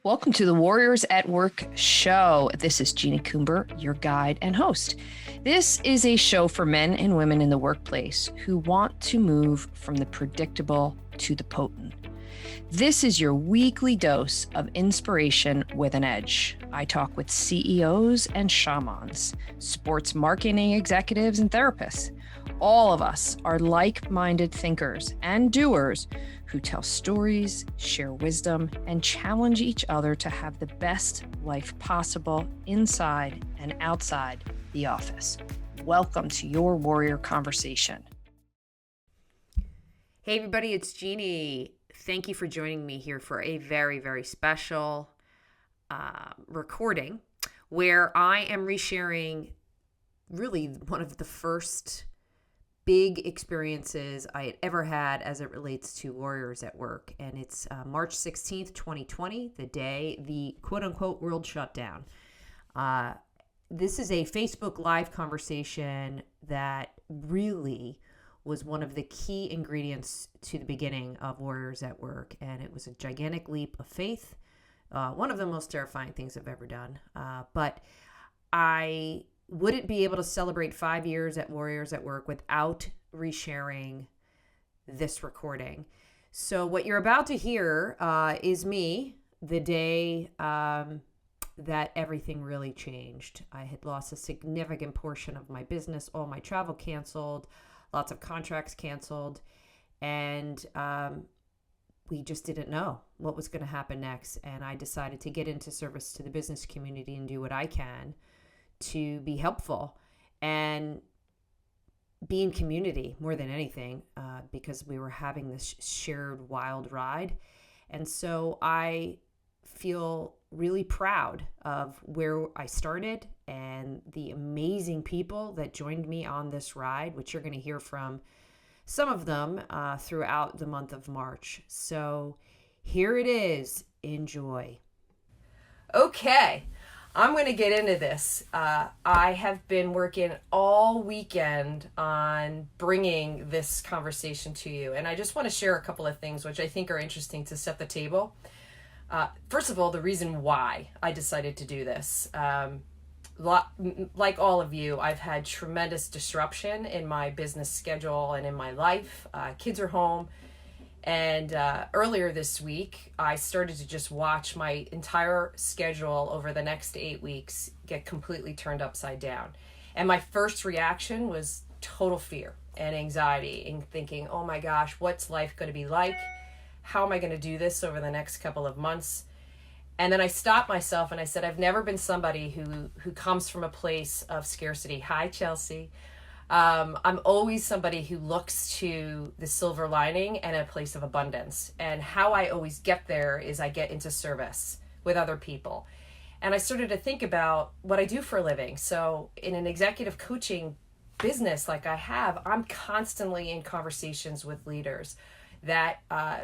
Welcome to the Warriors at Work show. This is Jeannie Coomber, your guide and host. This is a show for men and women in the workplace who want to move from the predictable to the potent. This is your weekly dose of inspiration with an edge. I talk with CEOs and shamans, sports marketing executives and therapists. All of us are like-minded thinkers and doers who tell stories, share wisdom, and challenge each other to have the best life possible inside and outside the office. Welcome to your Warrior Conversation. Hey everybody, it's Jeannie. Thank you for joining me here for a very, very special recording where I am resharing really one of the first big experiences I had ever had as it relates to Warriors at Work. And it's March 16th, 2020, the day the quote-unquote world shut down. This is a Facebook Live conversation that really was one of the key ingredients to the beginning of Warriors at Work. And it was a gigantic leap of faith, one of the most terrifying things I've ever done. But I wouldn't be able to celebrate 5 years at Warriors at Work without resharing this recording. So what you're about to hear is me the day that everything really changed. I had lost a significant portion of my business, all my travel canceled, lots of contracts canceled, and we just didn't know what was going to happen next. And I decided to get into service to the business community and do what I can to be helpful and be in community more than anything, because we were having this shared wild ride. And so I feel really proud of where I started and the amazing people that joined me on this ride, which you're going to hear from some of them throughout the month of March. So here it is. Enjoy. Okay. I'm going to get into this. I have been working all weekend on bringing this conversation to you. And I just want to share a couple of things which I think are interesting to set the table. First of all, the reason why I decided to do this. Like all of you, I've had tremendous disruption in my business schedule and in my life. Kids are home. And earlier this week, I started to just watch my entire schedule over the next 8 weeks get completely turned upside down. And my first reaction was total fear and anxiety and thinking, oh my gosh, what's life going to be like? How am I going to do this over the next couple of months? And then I stopped myself and I said, I've never been somebody who comes from a place of scarcity. Hi, Chelsea. I'm always somebody who looks to the silver lining and a place of abundance. And how I always get there is I get into service with other people. And I started to think about what I do for a living. So in an executive coaching business like I have, I'm constantly in conversations with leaders that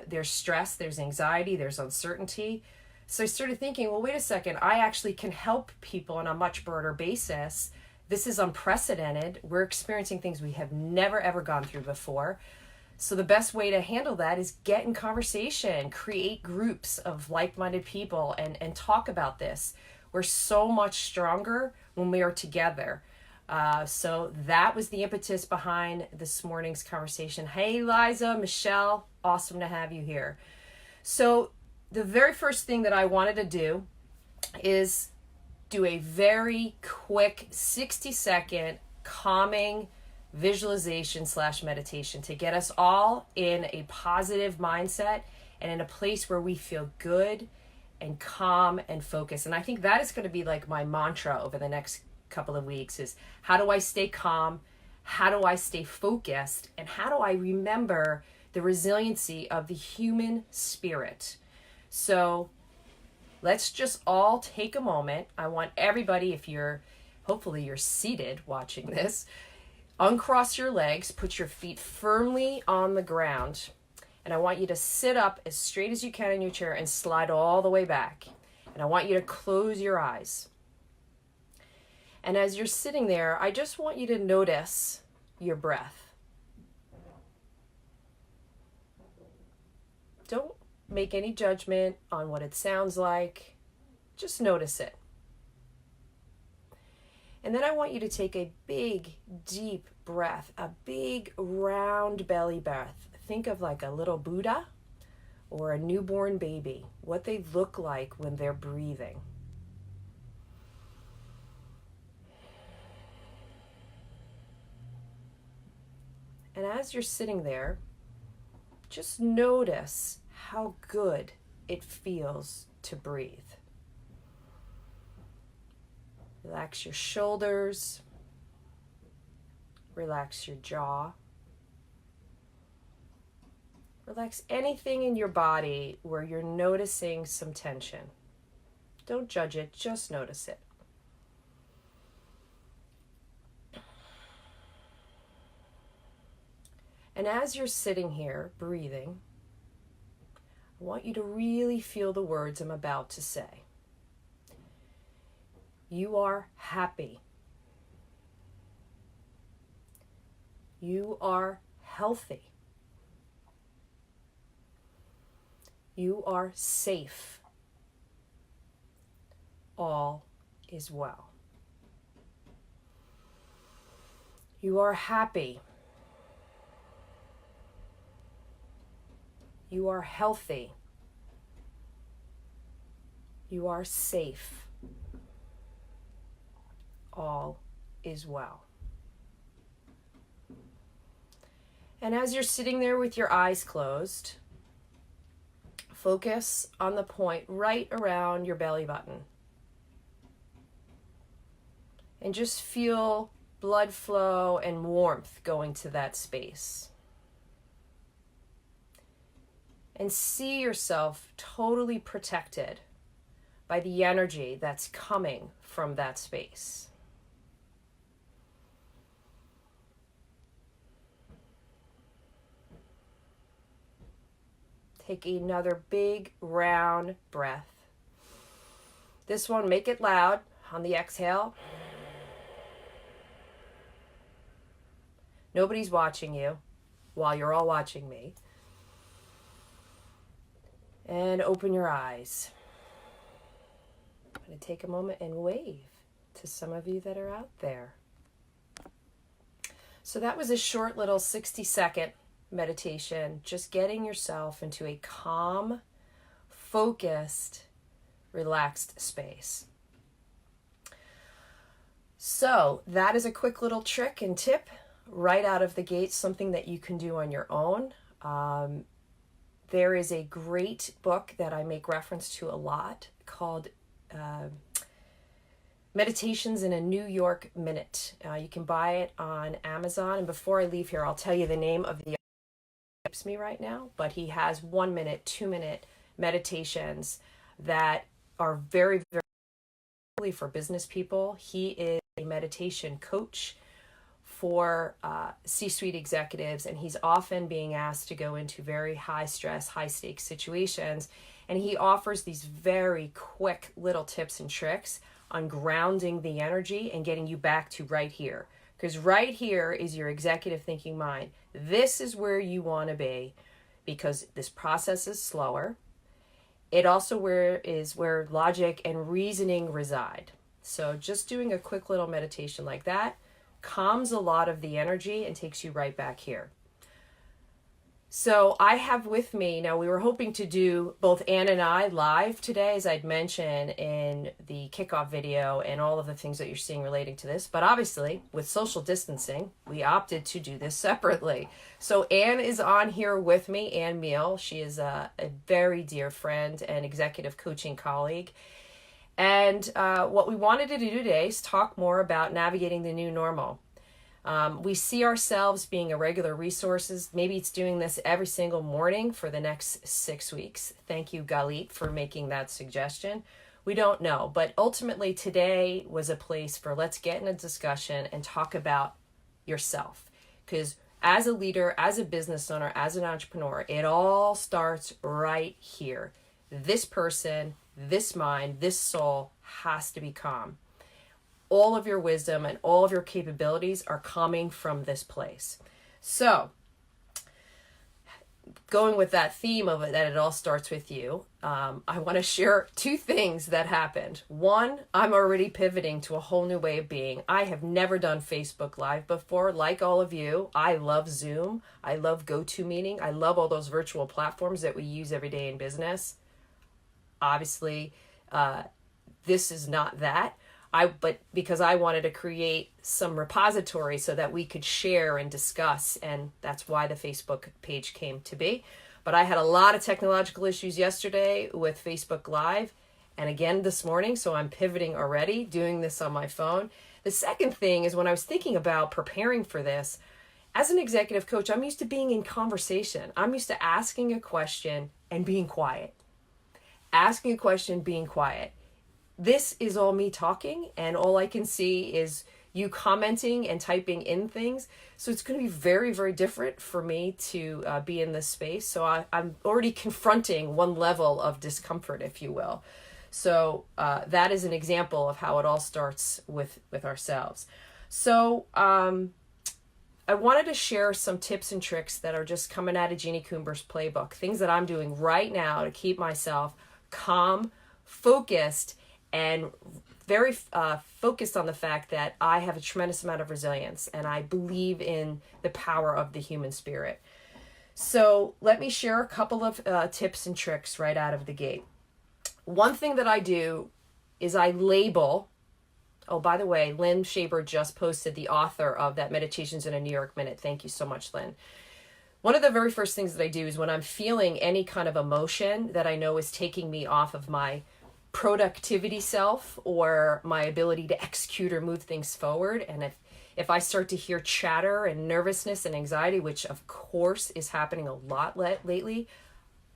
there's stress, there's anxiety, there's uncertainty. So I started thinking, well, wait a second, I actually can help people on a much broader basis. This is unprecedented. We're experiencing things we have never, ever gone through before. So the best way to handle that is get in conversation, create groups of like-minded people and talk about this. We're so much stronger when we are together. So that was the impetus behind this morning's conversation. Hey, Liza, Michelle, awesome to have you here. So the very first thing that I wanted to do is do a very quick 60-second calming visualization / meditation to get us all in a positive mindset and in a place where we feel good and calm and focused. And I think that is going to be like my mantra over the next couple of weeks is how do I stay calm? How do I stay focused? And how do I remember the resiliency of the human spirit? So let's just all take a moment. I want everybody, hopefully you're seated watching this, uncross your legs, put your feet firmly on the ground. And I want you to sit up as straight as you can in your chair and slide all the way back. And I want you to close your eyes. And as you're sitting there, I just want you to notice your breath. Don't make any judgment on what it sounds like. Just notice it. And then I want you to take a big, deep breath, a big, round belly breath. Think of like a little Buddha or a newborn baby, what they look like when they're breathing. And as you're sitting there, just notice how good it feels to breathe. Relax your shoulders, relax your jaw, relax anything in your body where you're noticing some tension. Don't judge it, just notice it. And as you're sitting here breathing, I want you to really feel the words I'm about to say. You are happy. You are healthy. You are safe. All is well. You are happy. You are healthy. You are safe. All is well. And as you're sitting there with your eyes closed, focus on the point right around your belly button. And just feel blood flow and warmth going to that space. And see yourself totally protected by the energy that's coming from that space. Take another big round breath. This one, make it loud on the exhale. Nobody's watching you while you're all watching me. And open your eyes. I'm going to take a moment and wave to some of you that are out there. So that was a short little 60-second meditation, just getting yourself into a calm, focused, relaxed space. So that is a quick little trick and tip right out of the gate, something that you can do on your own. There is a great book that I make reference to a lot called Meditations in a New York Minute. You can buy it on Amazon. And before I leave here, I'll tell you the name of the me right now, but he has 1 minute, 2 minute meditations that are very, very for business people. He is a meditation coach for C-suite executives, and he's often being asked to go into very high stress, high stakes situations. And he offers these very quick little tips and tricks on grounding the energy and getting you back to right here. Because right here is your executive thinking mind. This is where you want to be because this process is slower. It also is where logic and reasoning reside. So just doing a quick little meditation like that calms a lot of the energy and takes you right back here. So I have with me, now we were hoping to do both Ann and I live today, as I'd mentioned in the kickoff video and all of the things that you're seeing relating to this. But obviously, with social distancing, we opted to do this separately. So Ann is on here with me, Ann Meal. She is a very dear friend and executive coaching colleague. And what we wanted to do today is talk more about navigating the new normal. We see ourselves being a regular resources. Maybe it's doing this every single morning for the next 6 weeks. Thank you, Galit, for making that suggestion. We don't know, but ultimately today was a place for let's get in a discussion and talk about yourself. Because as a leader, as a business owner, as an entrepreneur, it all starts right here. This person, this mind, this soul has to be calm. All of your wisdom and all of your capabilities are coming from this place. So going with that theme of it, that it all starts with you, I want to share two things that happened. One, I'm already pivoting to a whole new way of being. I have never done Facebook Live before. Like all of you, I love Zoom. I love GoToMeeting. I love all those virtual platforms that we use every day in business. Obviously, this is not that. But because I wanted to create some repository so that we could share and discuss, and that's why the Facebook page came to be. But I had a lot of technological issues yesterday with Facebook Live and again this morning, so I'm pivoting already, doing this on my phone. The second thing is, when I was thinking about preparing for this, as an executive coach, I'm used to being in conversation. I'm used to asking a question and being quiet. Asking a question, being quiet. This is all me talking, and all I can see is you commenting and typing in things. So it's going to be very, very different for me to be in this space. So I'm already confronting one level of discomfort, if you will. So that is an example of how it all starts with ourselves. So I wanted to share some tips and tricks that are just coming out of Jeannie Coomber's playbook, things that I'm doing right now to keep myself calm, focused, and very focused on the fact that I have a tremendous amount of resilience, and I believe in the power of the human spirit. So let me share a couple of tips and tricks right out of the gate. One thing that I do is I label. Oh, by the way, Lynn Shaber just posted, the author of that Meditations in a New York Minute. Thank you so much, Lynn. One of the very first things that I do is, when I'm feeling any kind of emotion that I know is taking me off of my productivity self or my ability to execute or move things forward, and if I start to hear chatter and nervousness and anxiety, which of course is happening a lot lately,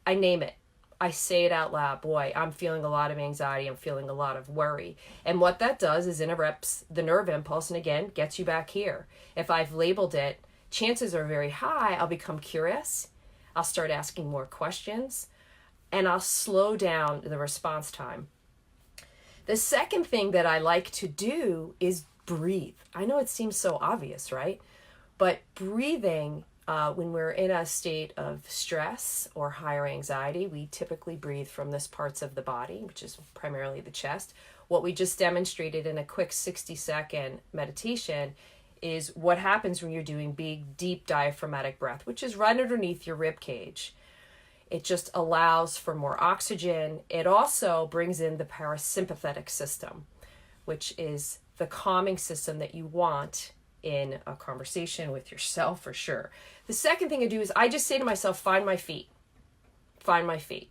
I name it. I say it out loud. Boy, I'm feeling a lot of anxiety. I'm feeling a lot of worry. And what that does is interrupts the nerve impulse, and again, gets you back here. If I've labeled it, chances are very high I'll become curious. I'll start asking more questions, and I'll slow down the response time. The second thing that I like to do is breathe. I know it seems so obvious, right? But breathing, when we're in a state of stress or higher anxiety, we typically breathe from this parts of the body, which is primarily the chest. What we just demonstrated in a quick 60-second meditation is what happens when you're doing big, deep diaphragmatic breath, which is right underneath your rib cage. It just allows for more oxygen. It also brings in the parasympathetic system, which is the calming system that you want in a conversation with yourself, for sure. The second thing I do is I just say to myself, find my feet. Find my feet.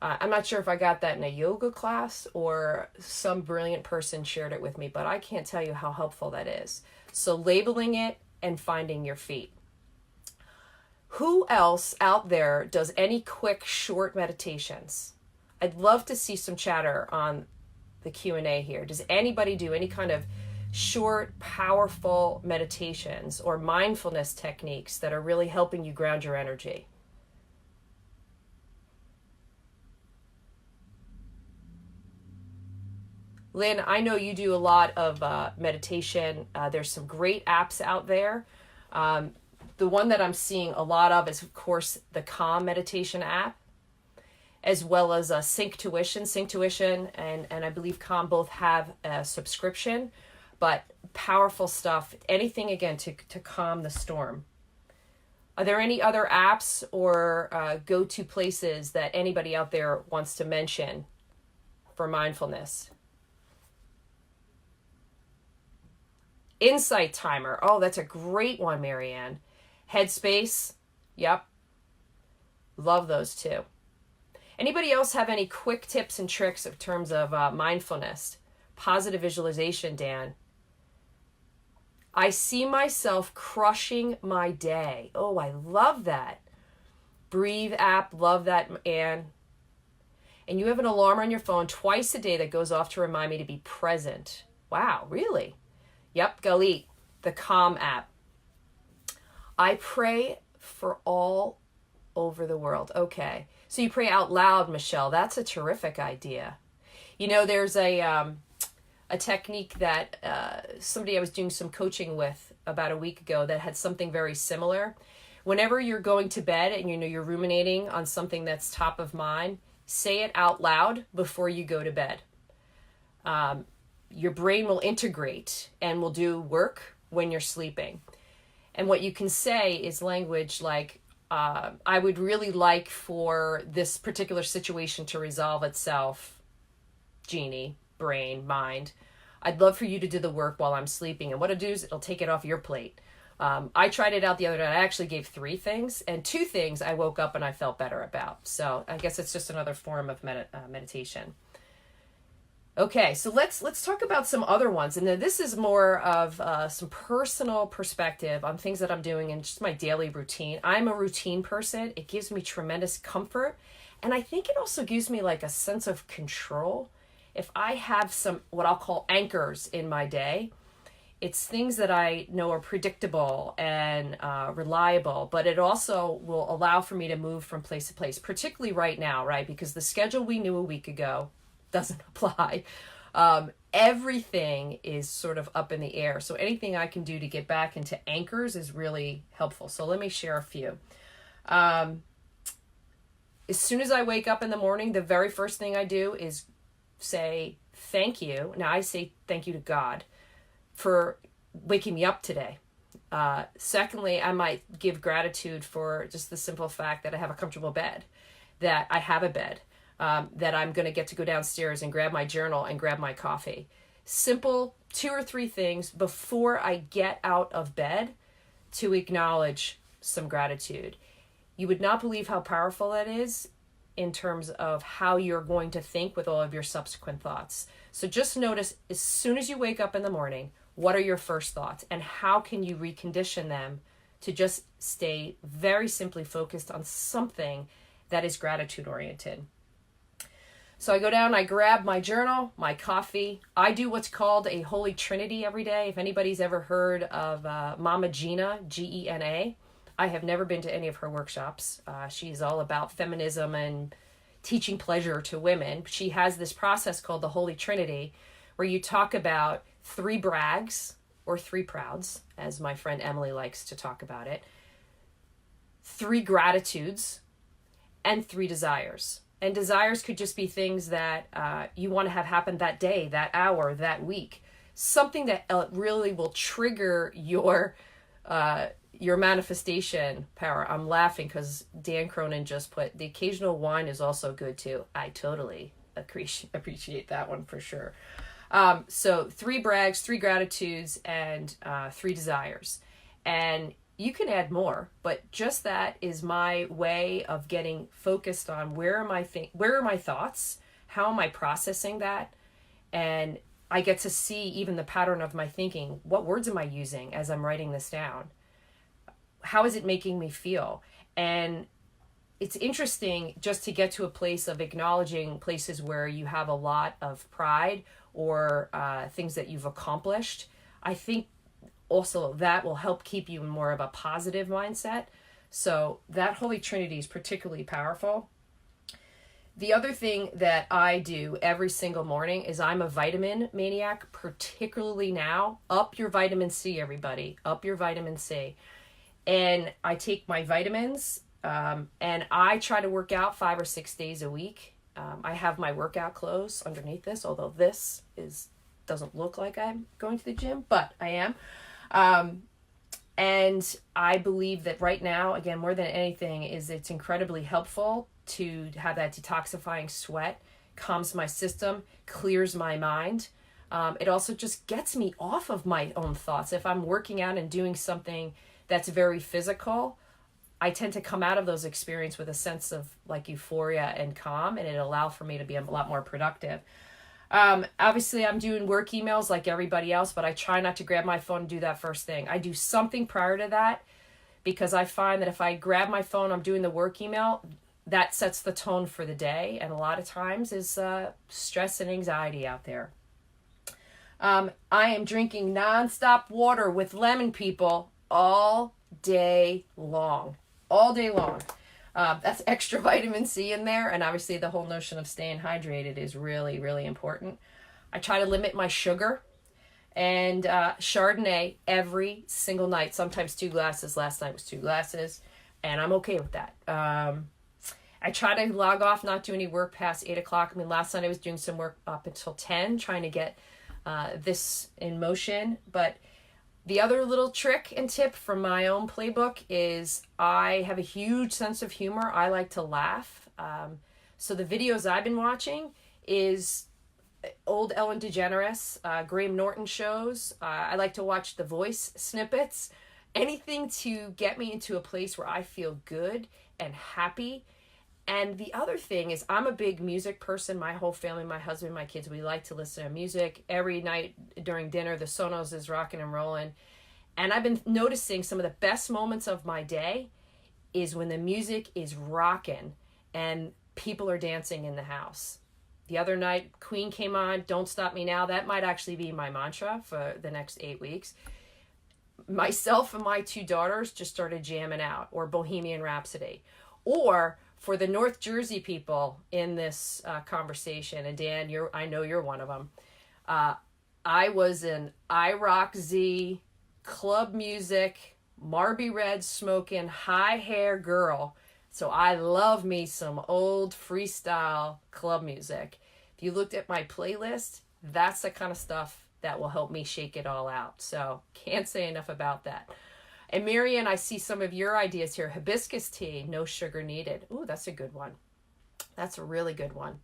I'm not sure if I got that in a yoga class or some brilliant person shared it with me, but I can't tell you how helpful that is. So labeling it and finding your feet. Who else out there does any quick, short meditations? I'd love to see some chatter on the Q&A here. Does anybody do any kind of short, powerful meditations or mindfulness techniques that are really helping you ground your energy? Lynn, I know you do a lot of meditation. There's some great apps out there. The one that I'm seeing a lot of is, of course, the Calm meditation app, as well as Synctuition. Synctuition and I believe Calm both have a subscription, but powerful stuff. Anything, again, to calm the storm. Are there any other apps or go-to places that anybody out there wants to mention for mindfulness? Insight Timer. Oh, that's a great one, Marianne. Headspace. Yep. Love those too. Anybody else have any quick tips and tricks in terms of mindfulness? Positive visualization, Dan. I see myself crushing my day. Oh, I love that. Breathe app. Love that, Anne. And you have an alarm on your phone twice a day that goes off to remind me to be present. Wow, really? Yep, Galit, the Calm app. I pray for all over the world. Okay. So you pray out loud, Michelle. That's a terrific idea. You know, there's a technique that somebody I was doing some coaching with about a week ago that had something very similar, Whenever you're going to bed and you're ruminating on something that's top of mind, say it out loud before you go to bed. Your brain will integrate and will do work when you're sleeping. And what you can say is language like, I would really like for this particular situation to resolve itself, Jeannie, brain, mind. I'd love for you to do the work while I'm sleeping. And what it'll do is it'll take it off your plate. I tried it out the other day. I actually gave 3 things, and 2 things I woke up and I felt better about. So I guess it's just another form of meditation. Okay, so let's talk about some other ones. And then this is more of some personal perspective on things that I'm doing in just my daily routine. I'm a routine person. It gives me tremendous comfort. And I think it also gives me like a sense of control. If I have some, what I'll call anchors in my day, it's things that I know are predictable and reliable, but it also will allow for me to move from place to place, particularly right now, right? Because the schedule we knew a week ago doesn't apply. Everything is sort of up in the air. So anything I can do to get back into anchors is really helpful. So let me share a few. As soon as I wake up in the morning, the very first thing I do is say thank you. Now I say thank you to God for waking me up today. Secondly, I might give gratitude for just the simple fact that I have a comfortable bed, that I have a bed. That I'm going to get to go downstairs and grab my journal and grab my coffee. Simple 2 or 3 things before I get out of bed to acknowledge some gratitude. You would not believe how powerful that is in terms of how you're going to think with all of your subsequent thoughts. So just notice as soon as you wake up in the morning, what are your first thoughts and how can you recondition them to just stay very simply focused on something that is gratitude oriented. So I go down, I grab my journal, my coffee. I do what's called a Holy Trinity every day. If anybody's ever heard of Mama Gina, Gena, I have never been to any of her workshops. She's all about feminism and teaching pleasure to women. She has this process called the Holy Trinity, where you talk about 3 brags, or 3 prouds, as my friend Emily likes to talk about it, 3 gratitudes, and 3 desires. And desires could just be things that you want to have happen that day, that hour, that week. Something that really will trigger your manifestation power. I'm laughing because Dan Cronin just put, the occasional wine is also good too. I totally appreciate that one for sure. So 3 brags, 3 gratitudes, and 3 desires. And you can add more, but just that is my way of getting focused on where are my thoughts? How am I processing that? And I get to see even the pattern of my thinking. What words am I using as I'm writing this down? How is it making me feel? And it's interesting just to get to a place of acknowledging places where you have a lot of pride or things that you've accomplished. I think also that will help keep you in more of a positive mindset. So that Holy Trinity is particularly powerful. The other thing that I do every single morning is I'm a vitamin maniac, particularly now. Up your vitamin C, everybody. Up your vitamin C. And I take my vitamins and I try to work out 5 or 6 days a week. I have my workout clothes underneath this, although this doesn't look like I'm going to the gym, but I am. And I believe that right now, again, more than anything, it's incredibly helpful to have that detoxifying sweat, calms my system, clears my mind. It also just gets me off of my own thoughts. If I'm working out and doing something that's very physical, I tend to come out of those experiences with a sense of like euphoria and calm, and it allows for me to be a lot more productive. Obviously I'm doing work emails like everybody else, but I try not to grab my phone and do that first thing. I do something prior to that because I find that if I grab my phone, I'm doing the work email, that sets the tone for the day. And a lot of times is stress and anxiety out there. I am drinking nonstop water with lemon, people, all day long. All day long. That's extra vitamin C in there. And obviously the whole notion of staying hydrated is really, really important. I try to limit my sugar and Chardonnay every single night, sometimes 2 glasses. Last night was 2 glasses. and I'm okay with that. I try to log off, not do any work past 8 o'clock. I mean, last night I was doing some work up until 10, trying to get this in motion. But the other little trick and tip from my own playbook is I have a huge sense of humor. I like to laugh. So the videos I've been watching is old Ellen DeGeneres, Graham Norton shows. I like to watch The Voice snippets. Anything to get me into a place where I feel good and happy. And the other thing is I'm a big music person. My whole family, my husband, my kids, we like to listen to music. Every night during dinner, the Sonos is rocking and rolling. And I've been noticing some of the best moments of my day is when the music is rocking and people are dancing in the house. The other night, Queen came on, Don't Stop Me Now. That might actually be my mantra for the next 8 weeks. Myself and my 2 daughters just started jamming out, or Bohemian Rhapsody. Or for the North Jersey people in this conversation, and Dan, I know you're one of them, I was an IROC Z, club music, Marby Red smoking, high hair girl. So I love me some old freestyle club music. If you looked at my playlist, that's the kind of stuff that will help me shake it all out. So can't say enough about that. And Marianne, I see some of your ideas here. Hibiscus tea, no sugar needed. Ooh, that's a good one. That's a really good one.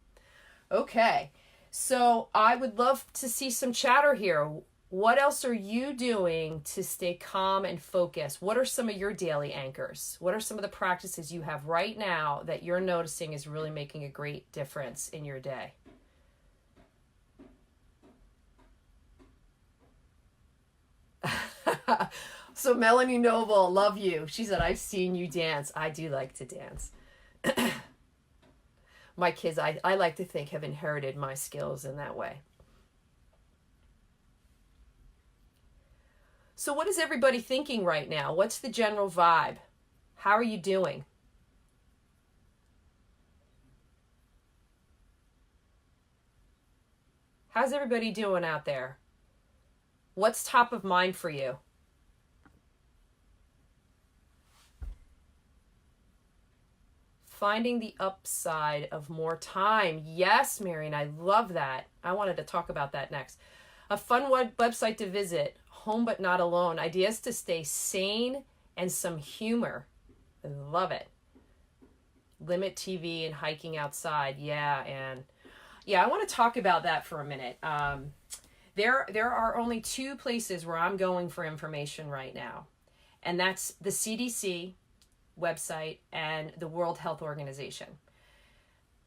Okay, so I would love to see some chatter here. What else are you doing to stay calm and focused? What are some of your daily anchors? What are some of the practices you have right now that you're noticing is really making a great difference in your day? So Melanie Noble, love you. She said, I've seen you dance. I do like to dance. My kids, I like to think, have inherited my skills in that way. So what is everybody thinking right now? What's the general vibe? How are you doing? How's everybody doing out there? What's top of mind for you? Finding the upside of more time. Yes, Marion, I love that. I wanted to talk about that next. A fun website to visit, Home But Not Alone. Ideas to stay sane and some humor. I love it. Limit TV and hiking outside. Yeah, and yeah, I want to talk about that for a minute. There are only 2 places where I'm going for information right now, and that's the CDC website and the World Health Organization.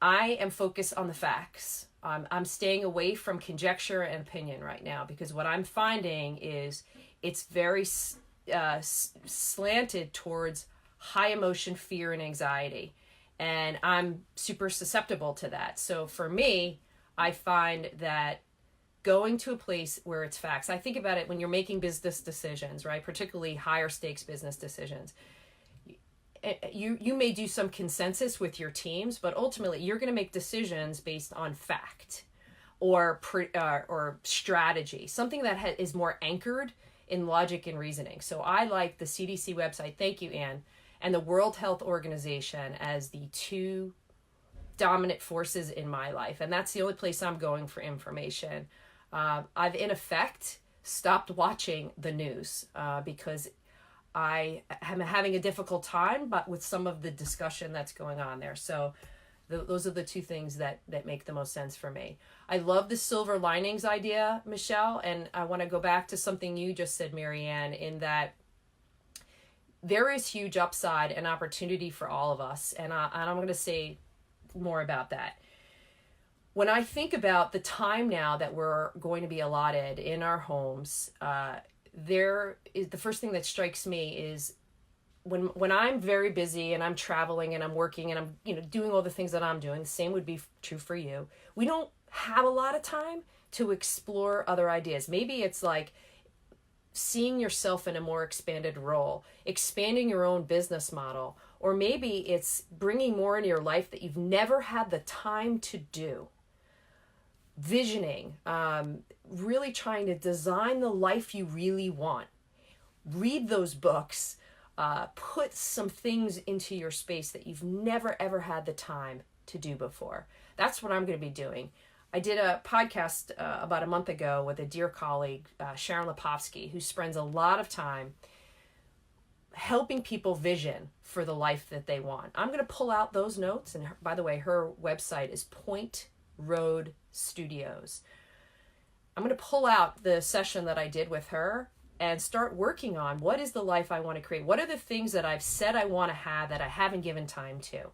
I am focused on the facts. I'm staying away from conjecture and opinion right now because what I'm finding is it's very slanted towards high emotion, fear, and anxiety. And I'm super susceptible to that. So for me, I find that going to a place where it's facts, I think about it when you're making business decisions, right? Particularly higher stakes business decisions. You may do some consensus with your teams, but ultimately you're going to make decisions based on fact or strategy, something that is more anchored in logic and reasoning. So I like the CDC website, thank you, Anne, and the World Health Organization as the 2 dominant forces in my life. And that's the only place I'm going for information. I've, in effect, stopped watching the news because I am having a difficult time, but with some of the discussion that's going on there. So those are the 2 things that make the most sense for me. I love the silver linings idea, Michelle, and I want to go back to something you just said, Marianne, in that there is huge upside and opportunity for all of us. And I'm going to say more about that. When I think about the time now that we're going to be allotted in our homes, there is the first thing that strikes me is when I'm very busy and I'm traveling and I'm working and I'm doing all the things that I'm doing. The same would be true for you. We don't have a lot of time to explore other ideas. Maybe it's like seeing yourself in a more expanded role, expanding your own business model, or maybe it's bringing more into your life that you've never had the time to do. Visioning, really trying to design the life you really want. Read those books. put some things into your space that you've never ever had the time to do before. That's what I'm going to be doing. I did a podcast about a month ago with a dear colleague, Sharon Lepovsky, who spends a lot of time helping people vision for the life that they want. I'm going to pull out those notes. And by the way, her website is Point Road Studios. I'm going to pull out the session that I did with her and start working on what is the life I want to create. What are the things that I've said I want to have that I haven't given time to?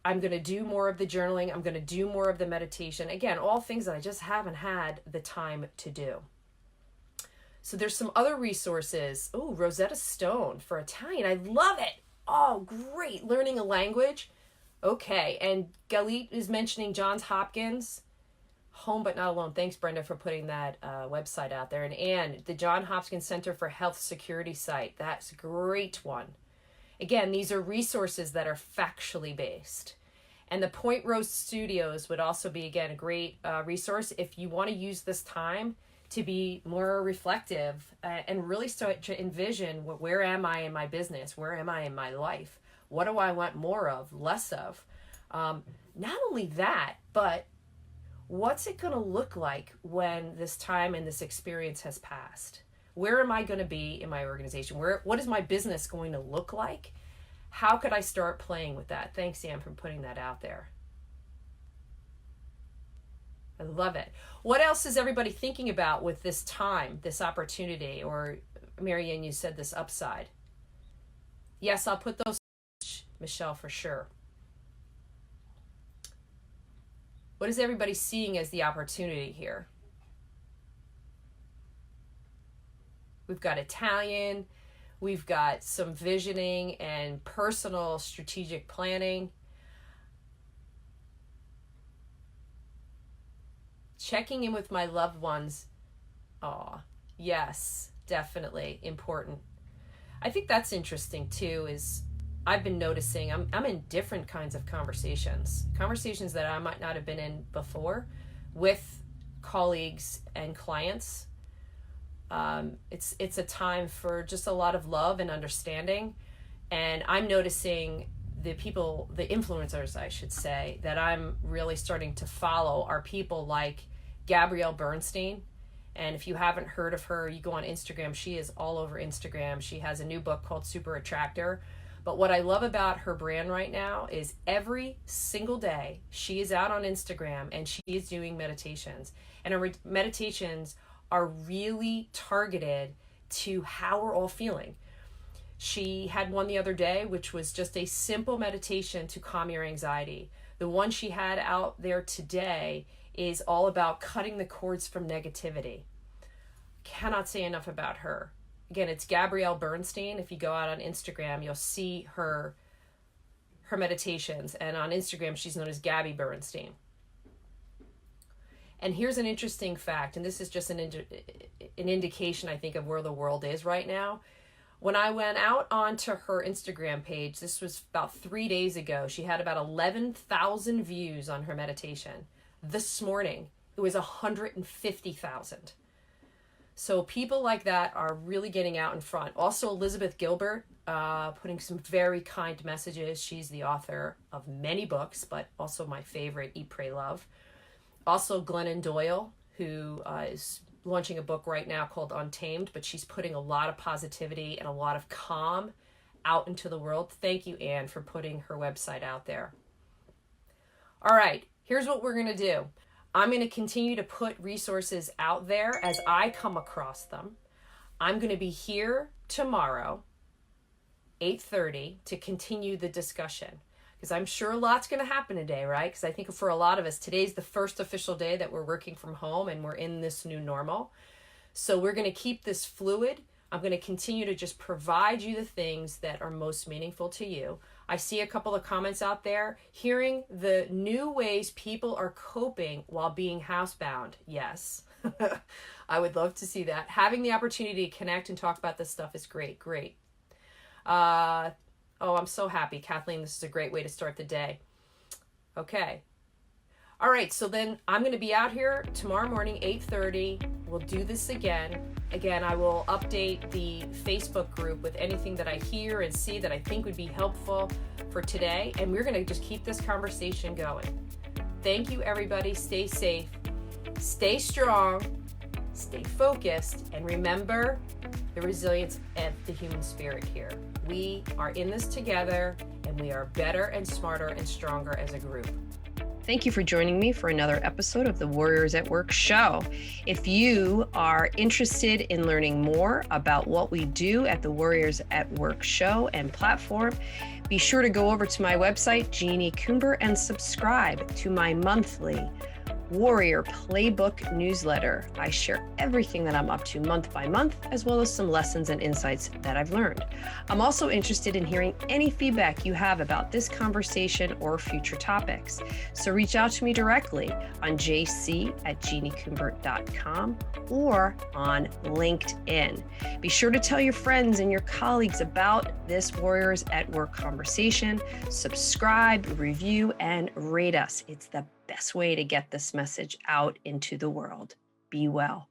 I'm going to do more of the journaling. I'm going to do more of the meditation. Again, all things that I just haven't had the time to do. So there's some other resources. Oh, Rosetta Stone for Italian. I love it. Oh, great. Learning a language. Okay. And Galit is mentioning Johns Hopkins. Home but Not Alone. Thanks, Brenda, for putting that website out there. And Anne, the Johns Hopkins Center for Health Security site. That's a great one. Again, these are resources that are factually based. And the Point Road Studios would also be, again, a great resource if you want to use this time to be more reflective and really start to envision where am I in my business? Where am I in my life? What do I want more of, less of? Not only that, but what's it going to look like when this time and this experience has passed? Where am I going to be in my organization? What is my business going to look like? How could I start playing with that? Thanks, Sam, for putting that out there. I love it. What else is everybody thinking about with this time, this opportunity? Or, Marianne, you said this upside. Yes, I'll put those, Michelle, for sure. What is everybody seeing as the opportunity here? We've got Italian. We've got some visioning and personal strategic planning. Checking in with my loved ones. Aw, yes, definitely important. I think that's interesting too, is I've been noticing I'm in different kinds of conversations that I might not have been in before with colleagues and clients. It's a time for just a lot of love and understanding. And I'm noticing the people, the influencers, I should say, that I'm really starting to follow are people like Gabrielle Bernstein. And if you haven't heard of her, you go on Instagram. She is all over Instagram. She has a new book called Super Attractor. But what I love about her brand right now is every single day she is out on Instagram and she is doing meditations. And her meditations are really targeted to how we're all feeling. She had one the other day, which was just a simple meditation to calm your anxiety. The one she had out there today is all about cutting the cords from negativity. Cannot say enough about her. Again, it's Gabrielle Bernstein. If you go out on Instagram, you'll see her meditations. And on Instagram, she's known as Gabby Bernstein. And here's an interesting fact, and this is just an indication, I think, of where the world is right now. When I went out onto her Instagram page, this was about 3 days ago, she had about 11,000 views on her meditation. This morning, it was 150,000. So people like that are really getting out in front. Also, Elizabeth Gilbert, putting some very kind messages. She's the author of many books, but also my favorite, Eat, Pray, Love. Also, Glennon Doyle, who is launching a book right now called Untamed, but she's putting a lot of positivity and a lot of calm out into the world. Thank you, Anne, for putting her website out there. All right, here's what we're going to do. I'm going to continue to put resources out there as I come across them. I'm going to be here tomorrow, 8:30, to continue the discussion. Because I'm sure a lot's going to happen today, right? Because I think for a lot of us, today's the first official day that we're working from home and we're in this new normal. So we're going to keep this fluid. I'm going to continue to just provide you the things that are most meaningful to you. I see a couple of comments out there. Hearing the new ways people are coping while being housebound. Yes, I would love to see that. Having the opportunity to connect and talk about this stuff is great. Great. Oh, I'm so happy, Kathleen. This is a great way to start the day. Okay. All right, so then I'm going to be out here tomorrow morning, 8:30. We'll do this again. Again, I will update the Facebook group with anything that I hear and see that I think would be helpful for today. And we're going to just keep this conversation going. Thank you, everybody. Stay safe, stay strong, stay focused, and remember the resilience of the human spirit here. We are in this together, and we are better and smarter and stronger as a group. Thank you for joining me for another episode of the Warriors at Work show. If you are interested in learning more about what we do at the Warriors at Work show and platform, be sure to go over to my website, Jeannie Coomber, and subscribe to my monthly Warrior Playbook newsletter. I share everything that I'm up to month by month, as well as some lessons and insights that I've learned. I'm also interested in hearing any feedback you have about this conversation or future topics. So reach out to me directly on jc@jeanniecoomber.com or on LinkedIn. Be sure to tell your friends and your colleagues about this Warriors at Work conversation. Subscribe, review, and rate us. It's the best way to get this message out into the world. Be well.